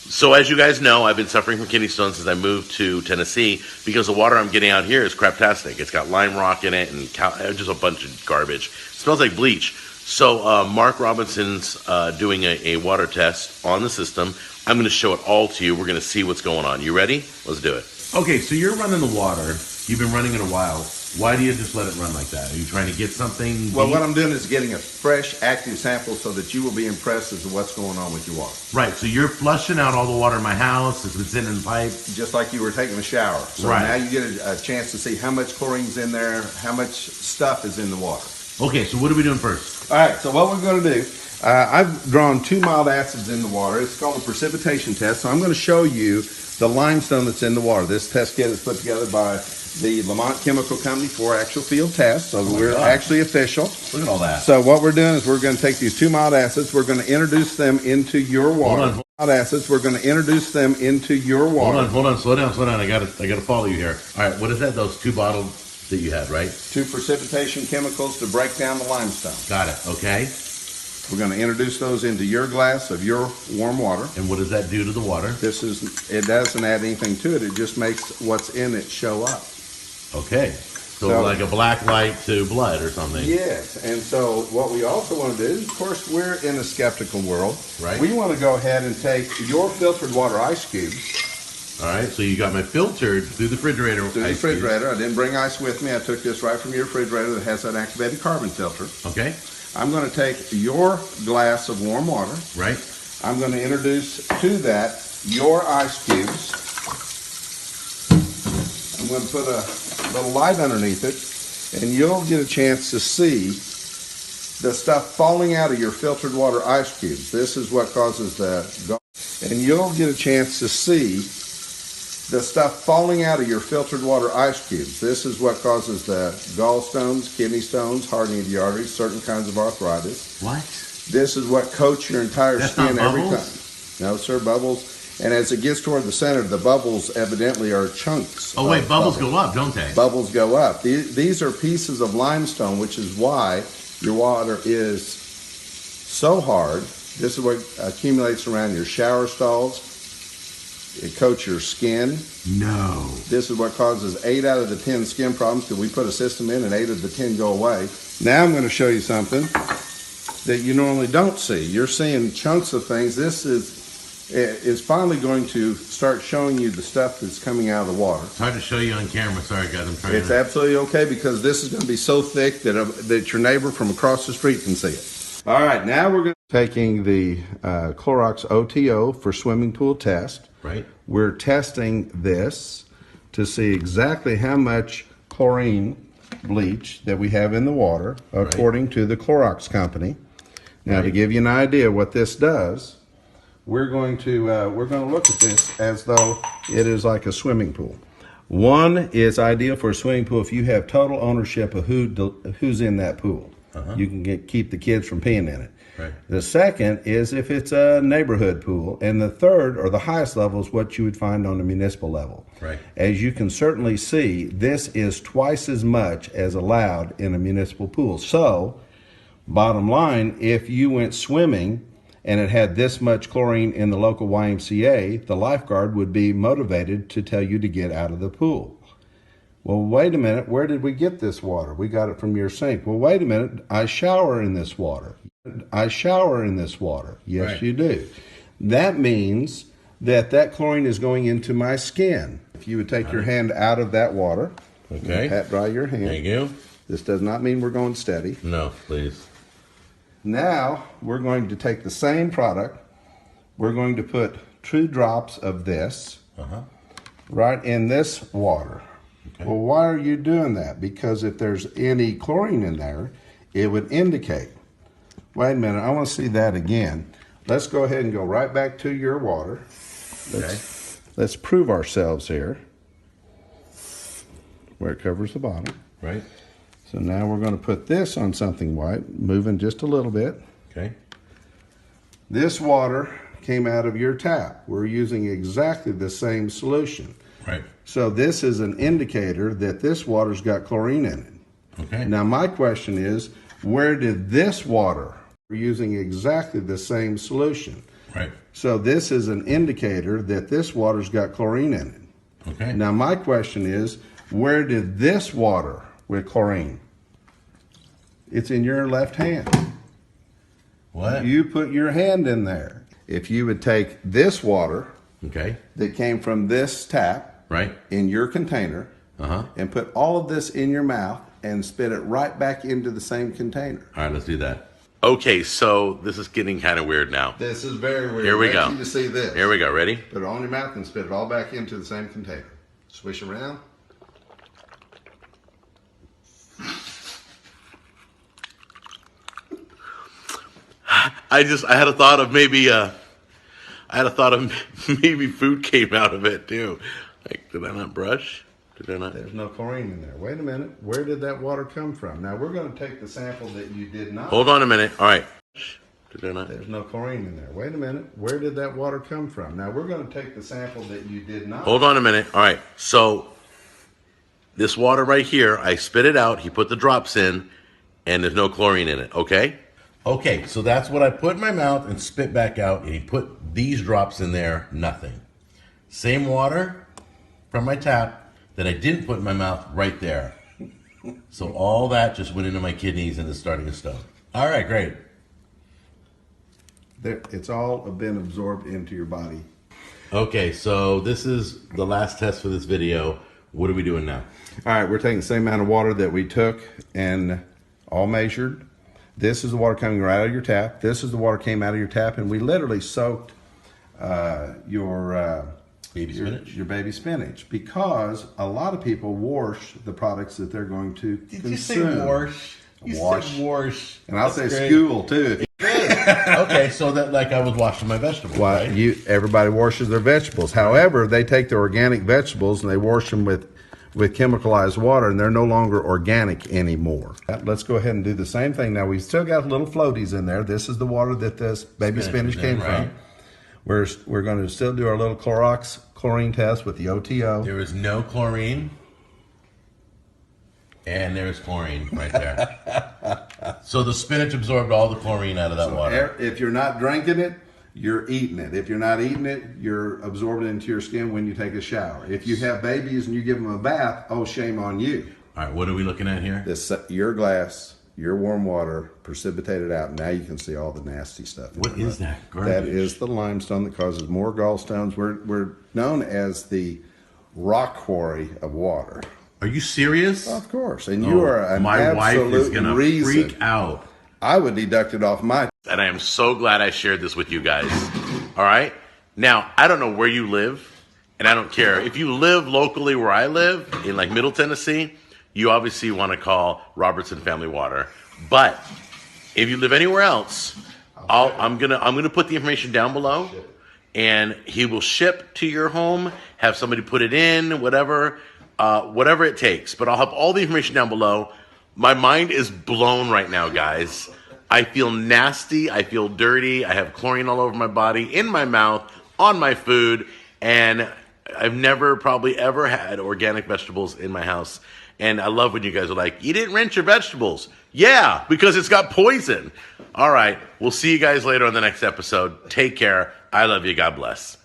So as you guys know, I've been suffering from kidney stones since I moved to Tennessee because the water I'm getting out here is craptastic. It's got lime rock in it and just a bunch of garbage. It smells like bleach. So Mark Robinson's doing a water test on the system. I'm going to show it all to you. We're going to see what's going on. You ready? Let's do it. Okay, so you're running the water. You've been running it a while. Why do you just let it run like that? Are you trying to get something? Well, what I'm doing is getting a fresh, active sample so that you will be impressed as to what's going on with your water. Right, so you're flushing out all the water in my house. It's been sitting in the pipe. Just like you were taking a shower. So Right. now you get a chance to see how much chlorine's in there, how much stuff is in the water. Okay, so what are we doing first? All right, so what we're going to do, I've drawn 2 mild acids in the water. It's called a precipitation test. So I'm going to show you the limestone that's in the water. This test kit is put together by the Lamont Chemical Company for actual field tests, so we're actually official. Look at all that. So what we're doing is we're going to take these 2 mild acids, we're going to introduce them into your water. Mild acids, we're going to introduce them into your water. Hold on, slow down. I gotta follow you here. All right, what is that? Those 2 bottles that you had, right? 2 precipitation chemicals to break down the limestone. Got it. Okay. We're going to introduce those into your glass of your warm water. And what does that do to the water? It doesn't add anything to it. It just makes what's in it show up. Okay. So like a black light to blood or something. Yes. And so what we also want to do, of course, we're in a skeptical world. Right. We want to go ahead and take your filtered water ice cubes. All right. So you got my filtered through the refrigerator. Through the refrigerator. I didn't bring ice with me. I took this right from your refrigerator that has that activated carbon filter. Okay. I'm going to take your glass of warm water. Right. I'm going to introduce to that your ice cubes. I'm going to put a little light underneath it, and you'll get a chance to see the stuff falling out of your filtered water ice cubes. This is what causes the and you'll get a chance to see the stuff falling out of your filtered water ice cubes. This is what causes the gallstones, kidney stones, hardening of the arteries, certain kinds of arthritis. What? This is what coats your entire skin not every bubbles? time. No, sir, bubbles. And as it gets toward the center, the bubbles evidently are chunks. Oh, wait, bubbles go up, don't they? Bubbles go up. These are pieces of limestone, which is why your water is so hard. This is what accumulates around your shower stalls. It coats your skin. No. This is what causes 8 out of the 10 skin problems because we put a system in and 8 of the 10 go away. Now I'm going to show you something that you normally don't see. You're seeing chunks of things. This is finally going to start showing you the stuff that's coming out of the water. It's hard to show you on camera. Sorry, guys. I'm trying It's absolutely okay because this is going to be so thick that your neighbor from across the street can see it. All right, now we're going to taking the Clorox OTO for swimming pool test. Right. We're testing this to see exactly how much chlorine bleach that we have in the water, according to the Clorox company. Now, to give you an idea what this does, we're going to look at this as though it is like a swimming pool. One is ideal for a swimming pool if you have total ownership of who's in that pool. You can keep the kids from peeing in it. Right. The second is if it's a neighborhood pool. And the third, or the highest level, is what you would find on a municipal level. Right. As you can certainly see, this is twice as much as allowed in a municipal pool. So, bottom line, if you went swimming and it had this much chlorine in the local YMCA, the lifeguard would be motivated to tell you to get out of the pool. Well, wait a minute, where did we get this water? We got it from your sink. Well, wait a minute, I shower in this water. I shower in this water. Yes, right. You do. That means that chlorine is going into my skin. If you would take your hand out of that water, pat dry your hand. Thank you. This does not mean we're going steady. No, please. Now, we're going to take the same product. We're going to put 2 drops of this right in this water. Okay. Well, why are you doing that? Because if there's any chlorine in there, it would indicate. Wait a minute, I want to see that again. Let's go ahead and go right back to your water. Let's prove ourselves here. Where it covers the bottom. Right. So now we're going to put this on something white, moving just a little bit. Okay. This water came out of your tap. We're using exactly the same solution. Right. So this is an indicator that this water's got chlorine in it. Okay. Now my question is, where did this water, we're using exactly the same solution. Right. So this is an indicator that this water's got chlorine in it. Okay. Now my question is, where did this water with chlorine? It's in your left hand. What? You put your hand in there. If you would take this water Okay. that came from this tap Right. in your container Uh-huh. and put all of this in your mouth and spit it right back into the same container. All right, let's do that. Okay, so this is getting kind of weird now. This is very weird. Here we I go. want you to see this. Here we go. Ready? Put it all in your mouth and spit it all back into the same container. Swish around. I had a thought of maybe maybe food came out of it too. Like, did I not brush? Did I not? There's no chlorine in there. Wait a minute. Where did that water come from? Now we're going to take the sample that you did not. Hold on a minute. All right. Did I not? There's no chlorine in there. Wait a minute. Where did that water come from? Now we're going to take the sample that you did not. Hold on a minute. All right. So this water right here, I spit it out. He put the drops in, and there's no chlorine in it. Okay. Okay. So that's what I put in my mouth and spit back out, and he put these drops in there. Nothing. Same water from my tap that I didn't put in my mouth right there. So all that just went into my kidneys and is starting to stone. All right. Great. It's all been absorbed into your body. Okay. So this is the last test for this video. What are we doing now? All right, we're taking the same amount of water that we took and all measured. This is the water coming right out of your tap. This is the water came out of your tap, and we literally soaked your Baby spinach? your baby spinach, because a lot of people wash the products that they're going to consume. You say wash? You Wash. said wash. And I'll That's say great. school too. Okay, so that like I was washing my vegetables, Why, right? everybody washes their vegetables. However, they take the organic vegetables and they wash them with chemicalized water, and they're no longer organic anymore. Let's go ahead and do the same thing. Now, we've still got little floaties in there. This is the water that this baby spinach was came in, right? from. We're going to still do our little Clorox chlorine test with the OTO. There is no chlorine, and there's chlorine right there. So the spinach absorbed all the chlorine out of that water. If you're not drinking it, you're eating it. If you're not eating it, you're absorbing it into your skin when you take a shower. If you have babies and you give them a bath, oh, shame on you. All right, what are we looking at here? Your glass, your warm water precipitated out. Now you can see all the nasty stuff. What is that? Garbage. That is the limestone that causes more gallstones. We're known as the rock quarry of water. Are you serious? Of course. And you are an my wife is absolute gonna reason. freak out. I would deduct it off my. And I am so glad I shared this with you guys. All right? Now, I don't know where you live, and I don't care. If you live locally where I live, in like Middle Tennessee, you obviously want to call Robertson Family Water. But if you live anywhere else, I'm gonna put the information down below, and he will ship to your home, have somebody put it in, whatever it takes. But I'll have all the information down below. My mind is blown right now, guys. I feel nasty. I feel dirty. I have chlorine all over my body, in my mouth, on my food, and I've never probably ever had organic vegetables in my house. And I love when you guys are like, you didn't rinse your vegetables. Yeah, because it's got poison. All right, we'll see you guys later on the next episode. Take care. I love you. God bless.